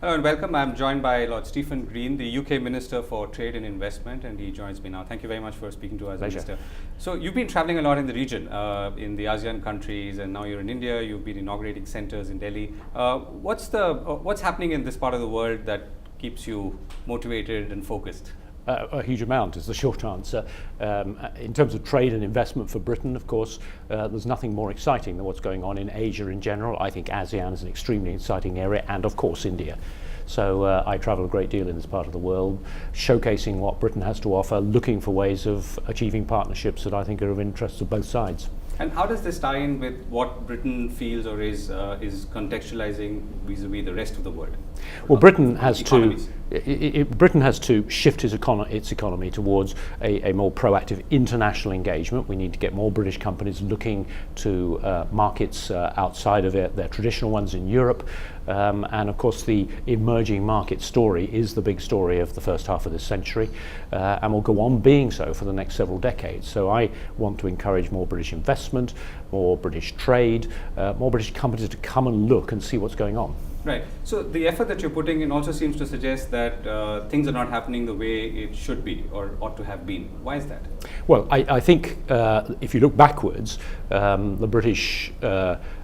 Hello and welcome. I'm joined by Lord Stephen Green, the UK Minister for Trade and Investment, and he joins me now. Thank you very much for speaking to us, Pleasure. Minister. So you've been traveling a lot in the region, in the ASEAN countries, and now you're in India. You've been inaugurating centers in Delhi. What's happening in this part of the world that keeps you motivated and focused? A huge amount is the short answer. In terms of trade and investment for Britain, of course, there's nothing more exciting than what's going on in Asia in general. I think ASEAN is an extremely exciting area, and of course India. So I travel a great deal in this part of the world, showcasing what Britain has to offer, looking for ways of achieving partnerships that I think are of interest to both sides. And how does this tie in with what Britain feels or is contextualizing vis-a-vis the rest of the world? Well, Britain has Economies. Britain has to shift its economy towards a more proactive international engagement. We need to get more British companies looking to markets outside of their traditional ones in Europe. And of course, the emerging market story is the big story of the first half of this century, and will go on being so for the next several decades. So I want to encourage more British investment, more British trade, more British companies to come and look and see what's going on. Right. So the effort that you're putting in also seems to suggest that things are not happening the way it should be or ought to have been. Why is that? Well, I think if you look backwards, the British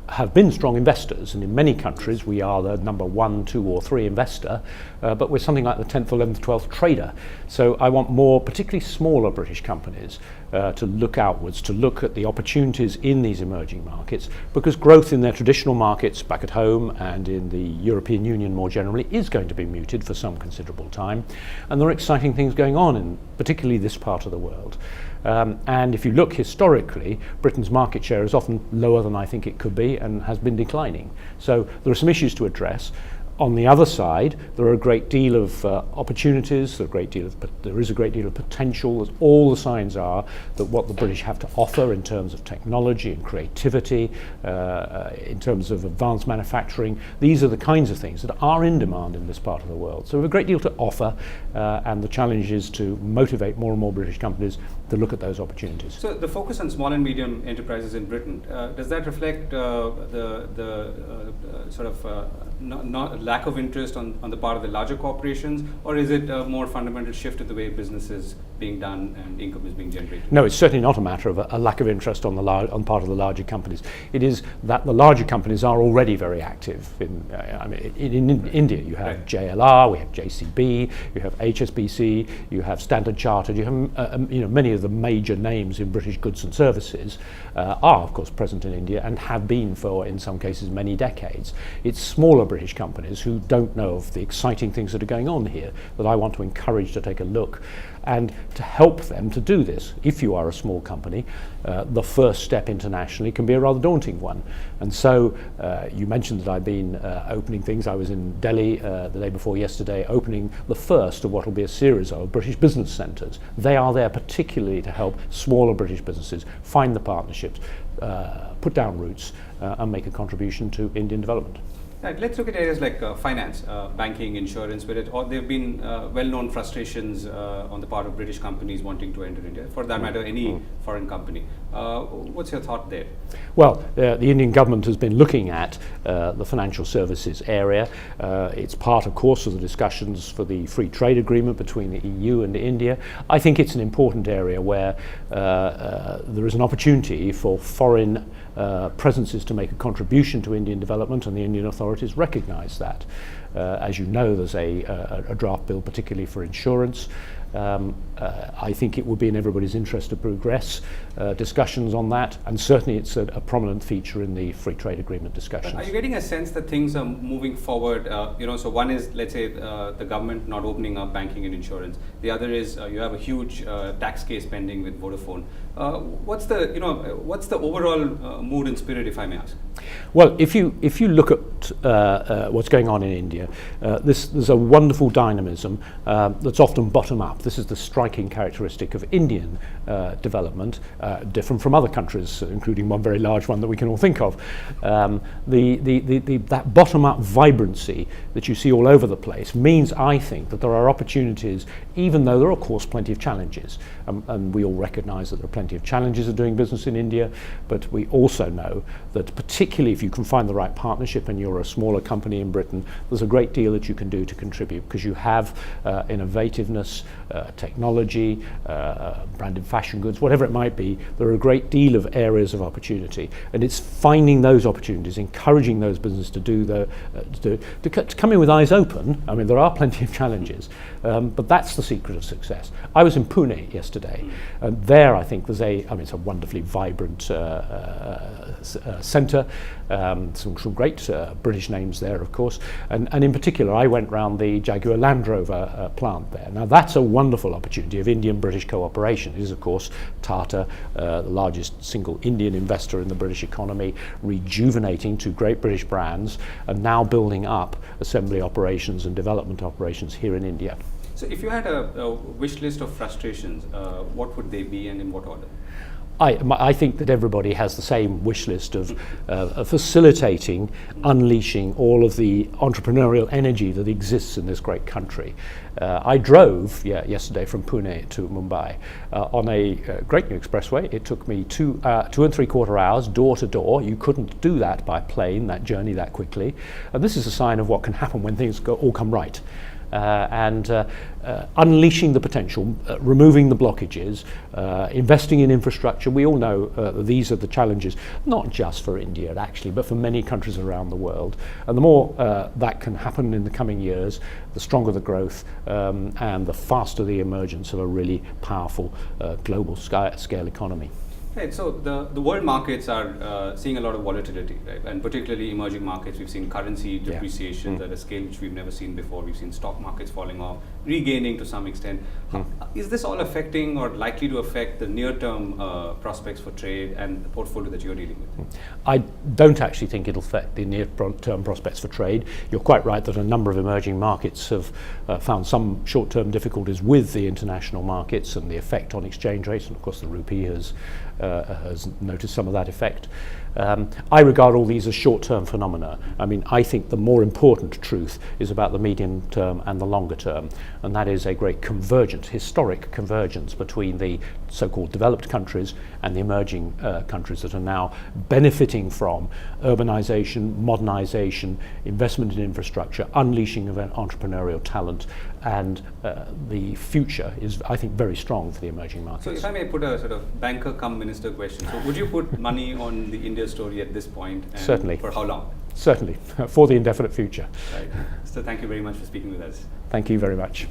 have been strong investors, and in many countries we are the number 1, 2 or 3 investor, but we're something like the 10th, 11th, 12th trader. So I want more, particularly smaller British companies, to look outwards, to look at the opportunities in these emerging markets, because growth in their traditional markets back at home and in the European Union more generally is going to be muted for some considerable time, and there are exciting things going on in particularly this part of the world. And if you look historically, Britain's market share is often lower than I think it could be and has been declining. So there are some issues to address. On the other side, there are a great deal of opportunities, there is a great deal of potential, as all the signs are that what the British have to offer in terms of technology and creativity, in terms of advanced manufacturing, these are the kinds of things that are in demand in this part of the world. So we have a great deal to offer, and the challenge is to motivate more and more British companies to look at those opportunities. So the focus on small and medium enterprises in Britain, does that reflect the sort of not lack of interest on the part of the larger corporations, or is it a more fundamental shift in the way business is being done and income is being generated? No, it's certainly not a matter of a lack of interest on part of the larger companies. It is that the larger companies are already very active. In India, you have Right. JLR, we have JCB, you have HSBC, you have Standard Chartered, you have many of the major names in British goods and services are of course present in India and have been for, in some cases, many decades. It's smaller British companies who don't know of the exciting things that are going on here that I want to encourage to take a look and to help them to do this. If you are a small company, the first step internationally can be a rather daunting one. And so you mentioned that I've been opening things. I was in Delhi the day before yesterday, opening the first of what will be a series of British business centres. They are there particularly to help smaller British businesses find the partnerships, put down roots, and make a contribution to Indian development. Right, let's look at areas like finance, banking, insurance, where there have been well-known frustrations on the part of British companies wanting to enter India, for that matter, any foreign company. What's your thought there? Well, the Indian government has been looking at the financial services area. It's part, of course, of the discussions for the free trade agreement between the EU and India. I think it's an important area where there is an opportunity for foreign presences to make a contribution to Indian development, and the Indian authorities recognise that. As you know, there's a draft bill particularly for insurance. I think it would be in everybody's interest to progress discussions on that, and certainly it's a prominent feature in the free trade agreement discussions. Are you getting a sense that things are moving forward? So one is, let's say, the government not opening up banking and insurance. The other is you have a huge tax case pending with Vodafone. What's the overall mood and spirit, if I may ask? Well, if you look at what's going on in India, there's a wonderful dynamism that's often bottom up. This is the striking characteristic of Indian development, different from other countries, including one very large one that we can all think of. That bottom up vibrancy that you see all over the place means, I think, that there are opportunities, even though there are of course plenty of challenges, and we all recognise that there are plenty of challenges of doing business in India, but we also know that particularly if you can find the right partnership and you're a smaller company in Britain, there's a great deal that you can do to contribute, because you have innovativeness, technology, branded fashion goods, whatever it might be. There are a great deal of areas of opportunity, and it's finding those opportunities, encouraging those businesses to do to come in with eyes open. I mean, there are plenty of challenges, but that's the secret of success. I was in Pune yesterday, and there I think there's it's a wonderfully vibrant centre, some great British names there, of course, and in particular I went round the Jaguar Land Rover plant there. Now that's a wonderful opportunity of Indian-British cooperation. It is, of course, Tata, the largest single Indian investor in the British economy, rejuvenating two great British brands and now building up assembly operations and development operations here in India. So if you had a wish list of frustrations, what would they be and in what order? I think that everybody has the same wish list of facilitating, unleashing all of the entrepreneurial energy that exists in this great country. I drove yesterday from Pune to Mumbai on a great new expressway. It took me 2 3/4 hours door to door. You couldn't do that by plane, that journey that quickly. And this is a sign of what can happen when things all come right. Unleashing the potential, removing the blockages, investing in infrastructure. We all know that these are the challenges, not just for India actually, but for many countries around the world. And the more that can happen in the coming years, the stronger the growth and the faster the emergence of a really powerful global scale economy. Right, so the world markets are seeing a lot of volatility, right? And particularly emerging markets, we've seen currency depreciation at a scale which we've never seen before. We've seen stock markets falling off, regaining to some extent. Is this all affecting or likely to affect the near-term prospects for trade and the portfolio that you're dealing with? I don't actually think it'll affect the near-term prospects for trade. You're quite right that a number of emerging markets have found some short-term difficulties with the international markets and the effect on exchange rates, and of course the rupee has noticed some of that effect. I regard all these as short-term phenomena. I mean, I think the more important truth is about the medium term and the longer term, and that is a great convergence, historic convergence between the so-called developed countries and the emerging countries that are now benefiting from urbanization, modernization, investment in infrastructure, unleashing of entrepreneurial talent, and the future is, I think, very strong for the emerging markets. So if I may put a sort of banker cum minister question, so would you put money on the India story at this point? And certainly. For how long? Certainly, for the indefinite future. Right. So thank you very much for speaking with us. Thank you very much.